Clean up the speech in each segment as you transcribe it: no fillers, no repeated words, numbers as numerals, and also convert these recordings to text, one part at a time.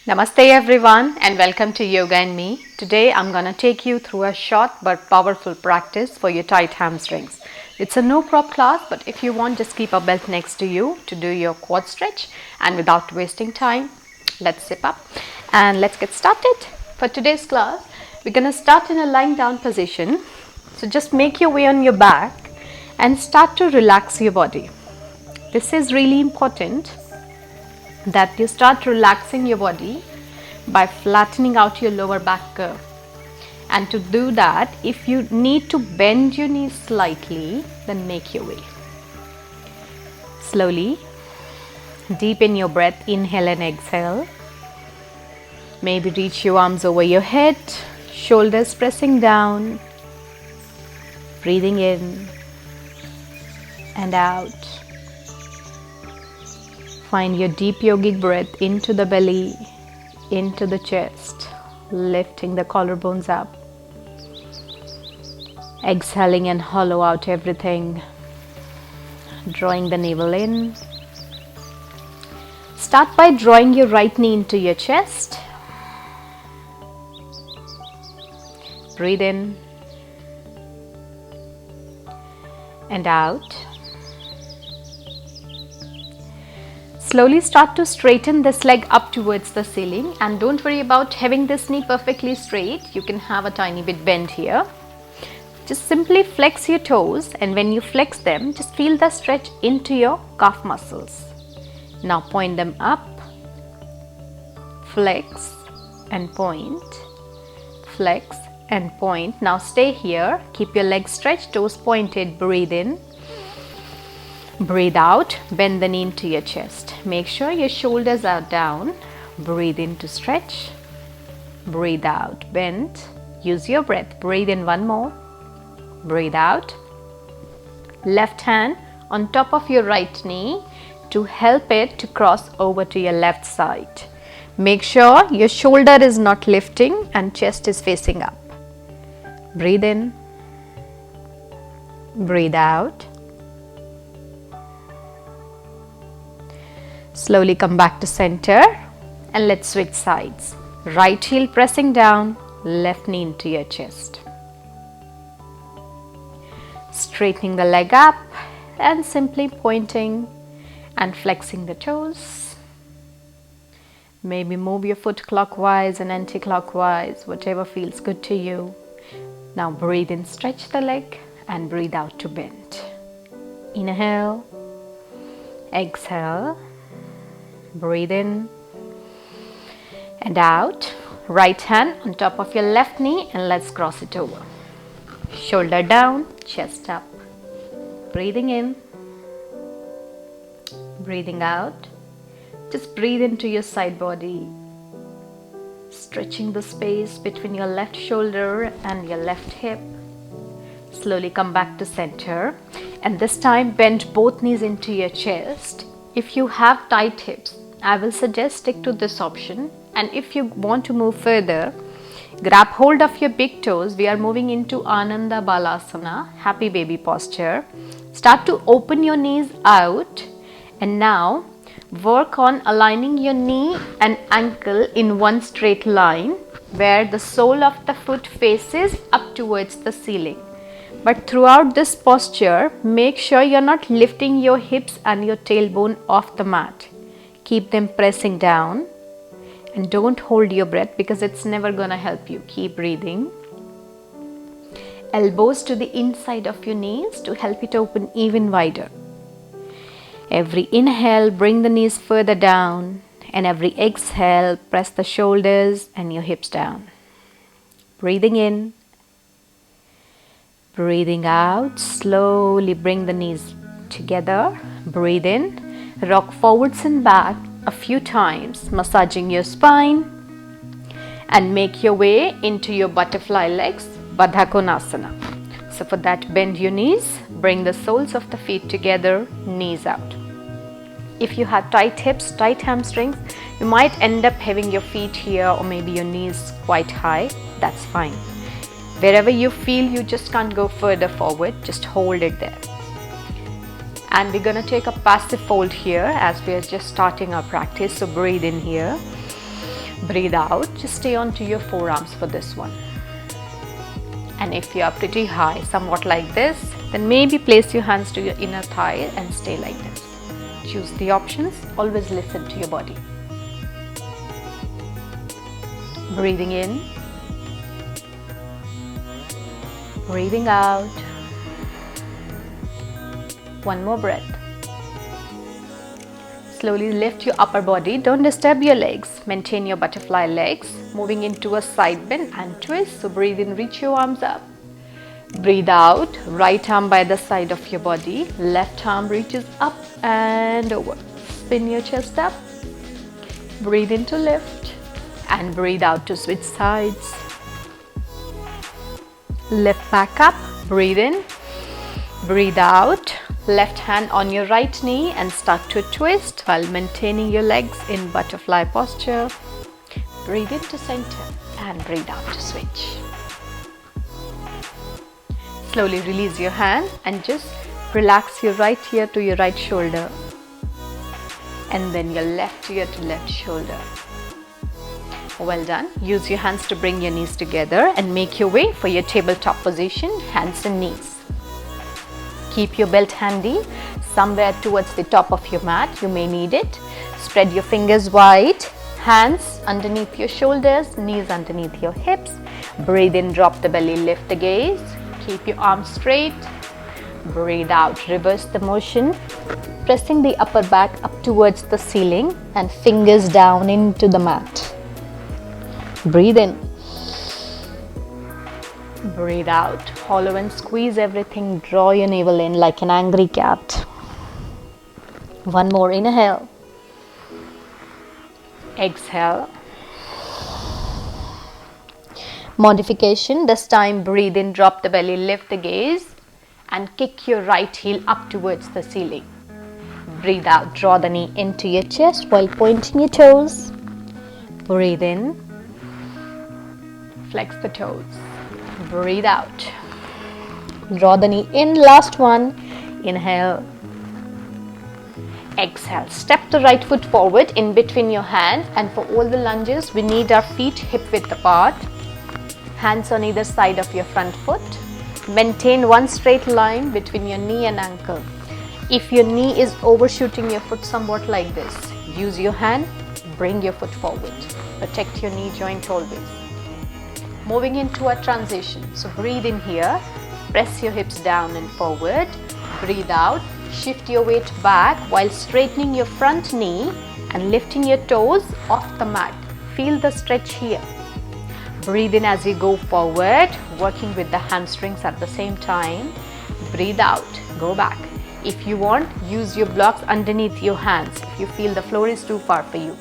Namaste everyone and welcome to Yoga and Me. Today I'm going to take you through a short but powerful practice for your tight hamstrings. It's a no prop class, but if you want, just keep a belt next to you to do your quad stretch. And without wasting time, let's zip up and let's get started. For today's class, we're going to start in a lying down position. So just make your way on your back and start to relax your body. This is really important that you start relaxing your body by flattening out your lower back curve. And to do that, if you need to bend your knees slightly, then make your way. Slowly, deepen your breath, inhale and exhale. Maybe reach your arms over your head, shoulders pressing down, breathing in and out. Find your deep yogic breath into the belly, into the chest, lifting the collarbones up. Exhaling and hollow out everything, drawing the navel in. Start by drawing your right knee into your chest. Breathe in and out. Slowly start to straighten this leg up towards the ceiling, and don't worry about having this knee perfectly straight. You can have a tiny bit bend here. Just simply flex your toes, and when you flex them, just feel the stretch into your calf muscles. Now point them up, flex and point, flex and point. Now stay here, keep your legs stretched, toes pointed, breathe in. Breathe out, bend the knee into your chest. Make sure your shoulders are down. Breathe in to stretch. Breathe out, bend. Use your breath. Breathe in one more. Breathe out. Left hand on top of your right knee to help it to cross over to your left side. Make sure your shoulder is not lifting and chest is facing up. Breathe in. Breathe out. Slowly come back to center and let's switch sides. Right heel pressing down, left knee into your chest. Straightening the leg up and simply pointing and flexing the toes. Maybe move your foot clockwise and anti-clockwise, whatever feels good to you. Now breathe in, stretch the leg and breathe out to bend. Inhale, exhale. Breathe in and out. Right hand on top of your left knee and let's cross it over. Shoulder down, chest up. Breathing in, breathing out. Just breathe into your side body, stretching the space between your left shoulder and your left hip. Slowly come back to center, and this time bend both knees into your chest. If you have tight hips, I will suggest stick to this option, and if you want to move further, grab hold of your big toes. We are moving into Ananda Balasana, happy baby posture. Start to open your knees out, and now work on aligning your knee and ankle in one straight line where the sole of the foot faces up towards the ceiling. But throughout this posture, make sure you're not lifting your hips and your tailbone off the mat. Keep them pressing down and don't hold your breath because it's never gonna help you. Keep breathing. Elbows to the inside of your knees to help it open even wider. Every inhale, bring the knees further down, and every exhale, press the shoulders and your hips down. Breathing in. Breathing out, slowly bring the knees together. Breathe in, rock forwards and back a few times, massaging your spine, and make your way into your butterfly legs, Baddha Konasana. So for that, bend your knees, bring the soles of the feet together, knees out. If you have tight hips, tight hamstrings, you might end up having your feet here or maybe your knees quite high. That's fine. Wherever you feel you just can't go further forward, just hold it there. And we're going to take a passive fold here as we are just starting our practice. So breathe in here. Breathe out, just stay onto your forearms for this one. And if you are pretty high, somewhat like this, then maybe place your hands to your inner thigh and stay like this. Choose the options, always listen to your body. Breathing in, breathing out. One more breath. Slowly lift your upper body, don't disturb your legs. Maintain your butterfly legs, moving into a side bend and twist. So breathe in, reach your arms up. Breathe out, right arm by the side of your body, left arm reaches up and over. Spin your chest up. Breathe in to lift and breathe out to switch sides. Lift back up, breathe in, breathe out. Left hand on your right knee and start to twist while maintaining your legs in butterfly posture. Breathe into center and breathe out to switch. Slowly release your hand and just relax your right ear to your right shoulder and then your left ear to left shoulder. Well done. Use your hands to bring your knees together and make your way for your tabletop position, hands and knees. Keep your belt handy somewhere towards the top of your mat. You may need it. Spread your fingers wide, hands underneath your shoulders, knees underneath your hips. Breathe in, drop the belly, lift the gaze. Keep your arms straight. Breathe out, reverse the motion. Pressing the upper back up towards the ceiling and fingers down into the mat. Breathe in. Breathe out, hollow and squeeze everything, draw your navel in like an angry cat. One more, inhale. Exhale. Modification, this time breathe in, drop the belly, lift the gaze and kick your right heel up towards the ceiling. Breathe out, draw the knee into your chest while pointing your toes. Breathe in, flex the toes. Breathe out. Draw the knee in. Last one. Inhale. Exhale. Step the right foot forward in between your hands, and for all the lunges, we need our feet hip width apart. Hands on either side of your front foot. Maintain one straight line between your knee and ankle. If your knee is overshooting your foot somewhat like this, use your hand, bring your foot forward. Protect your knee joint always. Moving into a transition. So breathe in here, press your hips down and forward. Breathe out, shift your weight back while straightening your front knee and lifting your toes off the mat. Feel the stretch here. Breathe in as you go forward, working with the hamstrings at the same time. Breathe out, go back. If you want, use your blocks underneath your hands if you feel the floor is too far for you.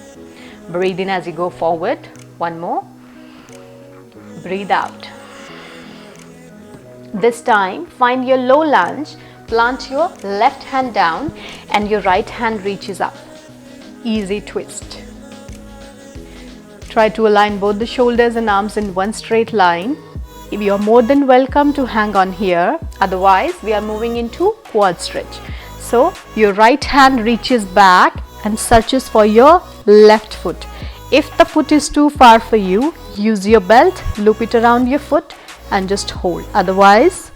Breathe in as you go forward. One more. Breathe out. This time, find your low lunge, plant your left hand down and your right hand reaches up. Easy twist. Try to align both the shoulders and arms in one straight line. You are more than welcome to hang on here. Otherwise, we are moving into quad stretch. So, your right hand reaches back and searches for your left foot. If the foot is too far for you, use your belt, loop it around your foot and just hold. Otherwise,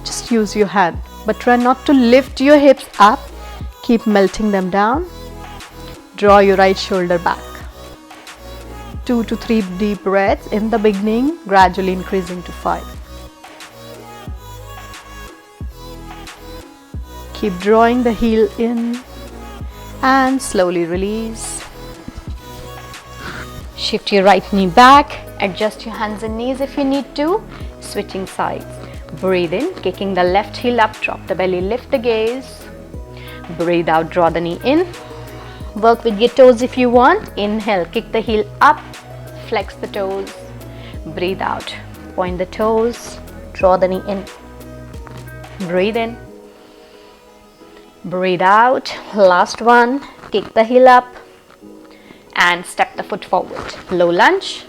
just use your hand. But try not to lift your hips up. Keep melting them down. Draw your right shoulder back. 2 to 3 deep breaths in the beginning, gradually increasing to 5. Keep drawing the heel in and slowly release. Shift your right knee back, adjust your hands and knees if you need to, switching sides. Breathe in, kicking the left heel up, drop the belly, lift the gaze. Breathe out, draw the knee in. Work with your toes if you want. Inhale, kick the heel up, flex the toes. Breathe out, point the toes, draw the knee in. Breathe in. Breathe out. Last one, kick the heel up and step the foot forward. Low lunge.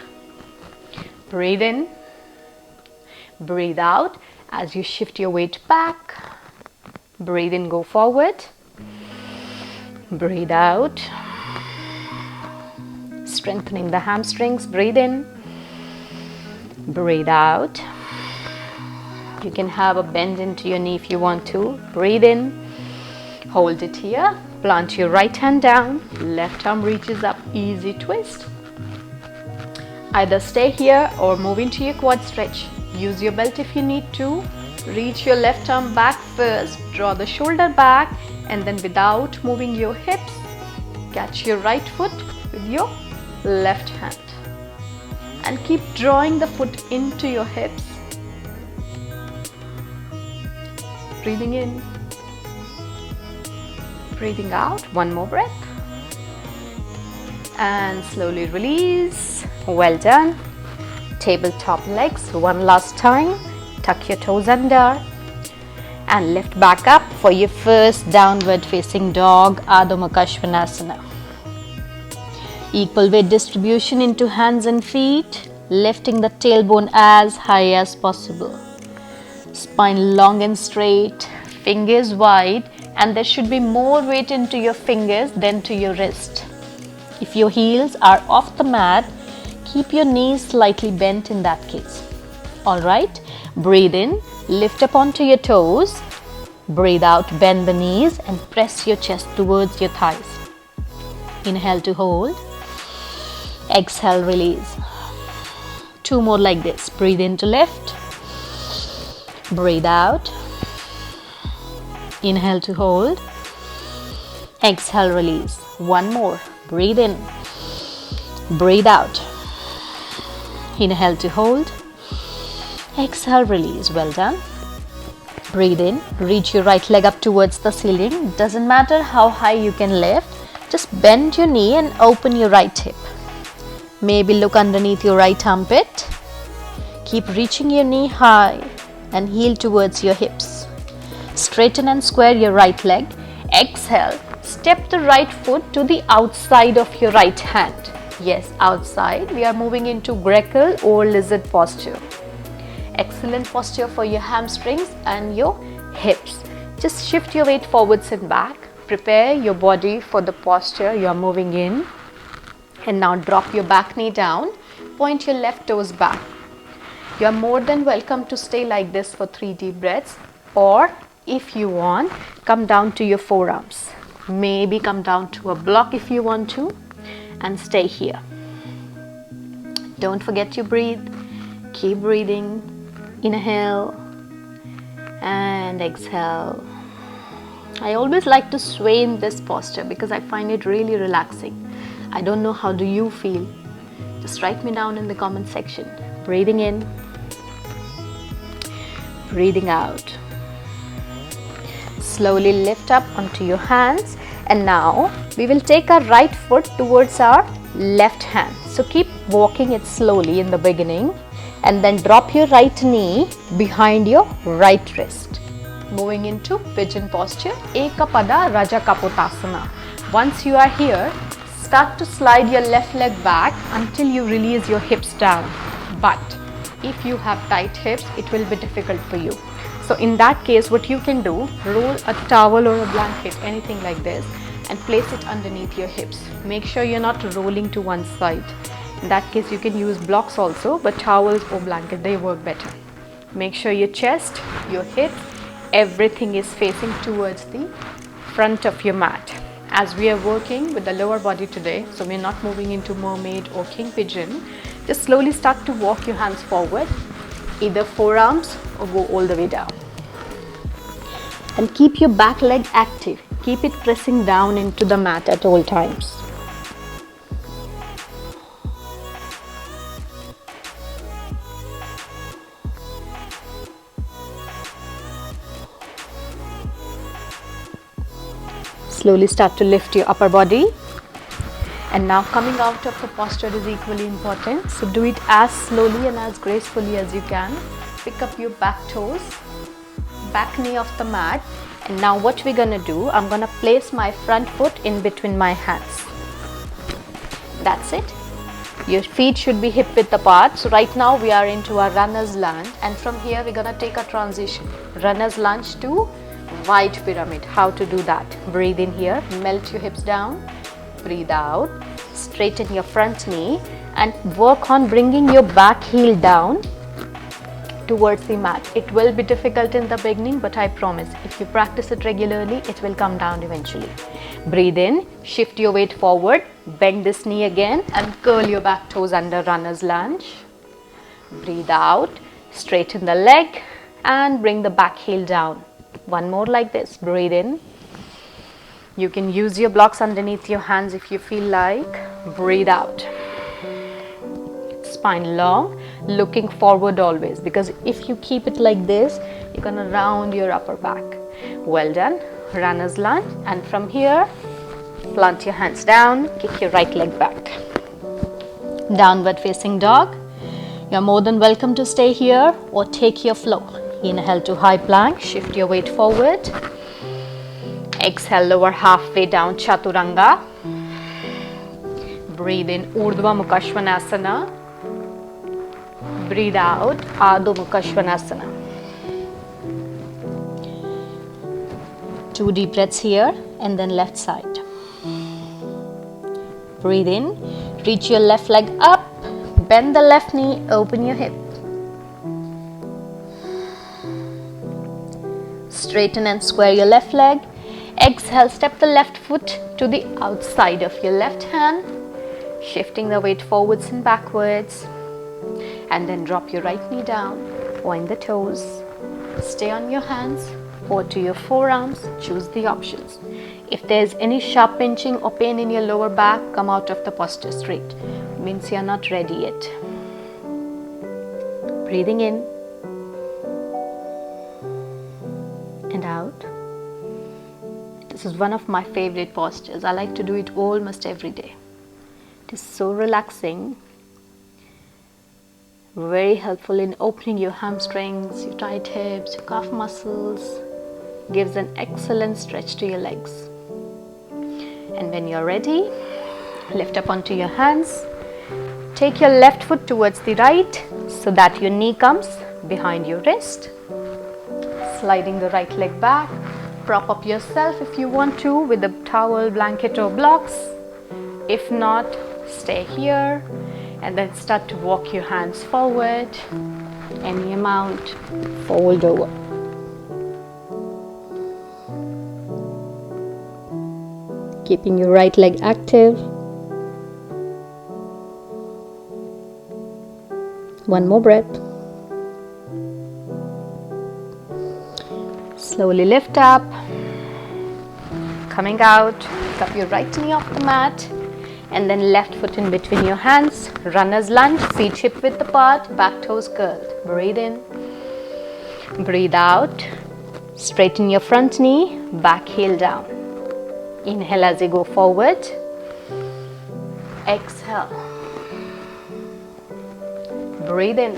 Breathe in. Breathe out as you shift your weight back. Breathe in, go forward. Breathe out. strengthening the hamstrings. Breathe in, breathe out. You can have a bend into your knee if you want to. Breathe in, hold it here. Plant your right hand down, left arm reaches up, easy twist. Either stay here or move into your quad stretch. Use your belt if you need to. Reach your left arm back first, draw the shoulder back, and then without moving your hips, catch your right foot with your left hand. And keep drawing the foot into your hips. Breathing in. Breathing out, one more breath, and slowly release. Well done. Tabletop legs, one last time. Tuck your toes under and lift back up for your first downward facing dog, Adho Mukha Svanasana. Equal weight distribution into hands and feet, lifting the tailbone as high as possible. Spine long and straight, fingers wide, and there should be more weight into your fingers than to your wrist. If your heels are off the mat, keep your knees slightly bent in that case. Alright, breathe in, lift up onto your toes. Breathe out, bend the knees and press your chest towards your thighs. Inhale to hold. Exhale, release. Two more like this. Breathe in to lift. Breathe out. Inhale to hold. Exhale, release. One more. Breathe in. Breathe out. Inhale to hold. Exhale, release. Well done. Breathe in. Reach your right leg up towards the ceiling. Doesn't matter how high you can lift. Just bend your knee and open your right hip. Maybe look underneath your right armpit. Keep reaching your knee high and heel towards your hips. Straighten and square your right leg. Exhale. Step the right foot to the outside of your right hand. Yes, outside. We are moving into Brecker or lizard posture. Excellent posture for your hamstrings and your hips. Just shift your weight forwards and back. Prepare your body for the posture you are moving in. And now drop your back knee down. Point your left toes back. You are more than welcome to stay like this for 3 deep breaths, or if you want, come down to your forearms. Maybe come down to a block if you want to, and stay here. Don't forget to breathe. Keep breathing. Inhale and exhale. I always like to sway in this posture because I find it really relaxing. I don't know, how do you feel? Just write me down in the comment section. Breathing in, breathing out. Slowly lift up onto your hands, and now we will take our right foot towards our left hand. So keep walking it slowly in the beginning, and then drop your right knee behind your right wrist. Moving into pigeon posture, Ekapada Raja Kapotasana. Once you are here, start to slide your left leg back until you release your hips down. But if you have tight hips, it will be difficult for you. So in that case, what you can do, roll a towel or a blanket, anything like this, and place it underneath your hips. Make sure you're not rolling to one side. In that case, you can use blocks also, but towels or blanket, they work better. Make sure your chest, your hips, everything is facing towards the front of your mat. As we are working with the lower body today, so we're not moving into mermaid or king pigeon, just slowly start to walk your hands forward, either forearms or go all the way down. And keep your back leg active. Keep it pressing down into the mat at all times. Slowly start to lift your upper body. And now coming out of the posture is equally important. So do it as slowly and as gracefully as you can. Pick up your back toes, back knee off the mat. And now what we're gonna do, I'm gonna place my front foot in between my hands. That's it. Your feet should be hip width apart. So right now we are into our runner's lunge, and from here we're gonna take a transition. Runner's lunge to wide pyramid. How to do that? Breathe in here, melt your hips down. Breathe out, straighten your front knee and work on bringing your back heel down towards the mat. It will be difficult in the beginning, but I promise if you practice it regularly, it will come down eventually. Breathe in, shift your weight forward, bend this knee again and curl your back toes under runner's lunge. Breathe out, straighten the leg and bring the back heel down. One more like this. Breathe in. You can use your blocks underneath your hands if you feel like. Breathe out. Spine long, looking forward always, because if you keep it like this, you're going to round your upper back. Well done. Runner's lunge, and from here, plant your hands down, kick your right leg back. Downward facing dog. You're more than welcome to stay here or take your flow. Inhale to high plank, shift your weight forward. Exhale, lower halfway down, Chaturanga. Breathe in, Urdhva Mukha Svanasana. Breathe out, Adho Mukha Svanasana. 2 deep breaths here and then left side. Breathe in, reach your left leg up, bend the left knee, open your hip. Straighten and square your left leg. Exhale, step the left foot to the outside of your left hand, shifting the weight forwards and backwards. And then drop your right knee down, point the toes, stay on your hands or to your forearms, choose the options. If there's any sharp pinching or pain in your lower back, come out of the posture straight. Means you're not ready yet. Breathing in and out. This is one of my favorite postures. I like to do it almost every day. It is so relaxing. Very helpful in opening your hamstrings, your tight hips, your calf muscles. Gives an excellent stretch to your legs. And when you're ready, lift up onto your hands. Take your left foot towards the right so that your knee comes behind your wrist. Sliding the right leg back. Prop up yourself if you want to with a towel, blanket or blocks. If not, stay here. And then start to walk your hands forward, any amount, fold over. Keeping your right leg active. One more breath. Slowly lift up, coming out, pick up your right knee off the mat. And then left foot in between your hands, runner's lunge, feet hip width apart, back toes curled. Breathe in, breathe out, straighten your front knee, back heel down. Inhale as you go forward, exhale, breathe in,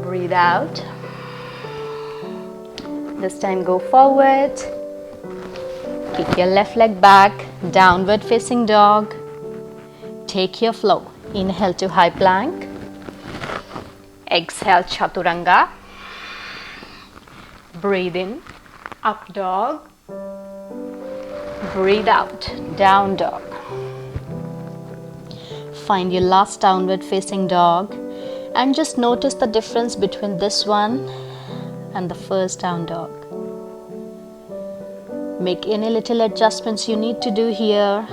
breathe out. This time go forward. Kick your left leg back, downward facing dog. Take your flow. Inhale to high plank. Exhale, Chaturanga. Breathe in, up dog. Breathe out, down dog. Find your last downward facing dog and just notice the difference between this one and the first down dog. Make any little adjustments you need to do here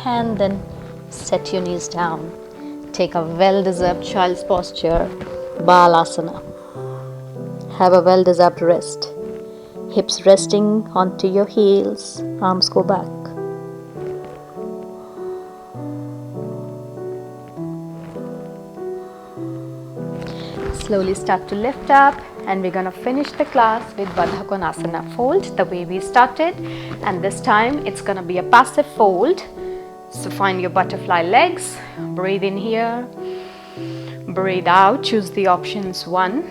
and then set your knees down. Take a well-deserved child's posture, Balasana. Have a well-deserved rest. Hips resting onto your heels, arms go back. Slowly start to lift up. And we're going to finish the class with Baddha Konasana fold the way we started, and this time it's going to be a passive fold. So find your butterfly legs, breathe in here, breathe out, choose the options 1,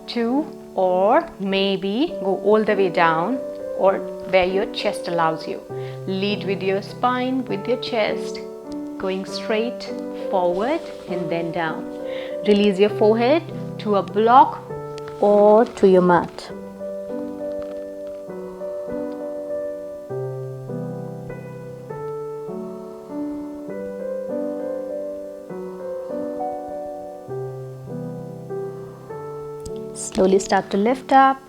2 or maybe go all the way down or where your chest allows you. Lead with your spine, with your chest, going straight forward and then down. Release your forehead to a block or to your mat. Slowly start to lift up,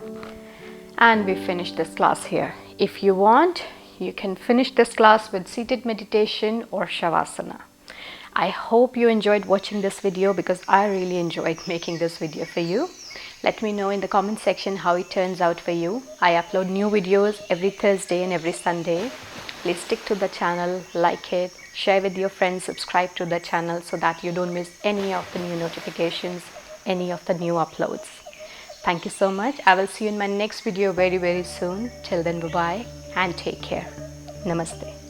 and we finish this class here. If you want, you can finish this class with seated meditation or Shavasana. I hope you enjoyed watching this video because I really enjoyed making this video for you. Let me know in the comment section how it turns out for you. I upload new videos every Thursday and every Sunday. Please stick to the channel, like it, share with your friends, subscribe to the channel so that you don't miss any of the new notifications, any of the new uploads. Thank you so much. I will see you in my next video very soon. Till then, bye-bye and take care. Namaste.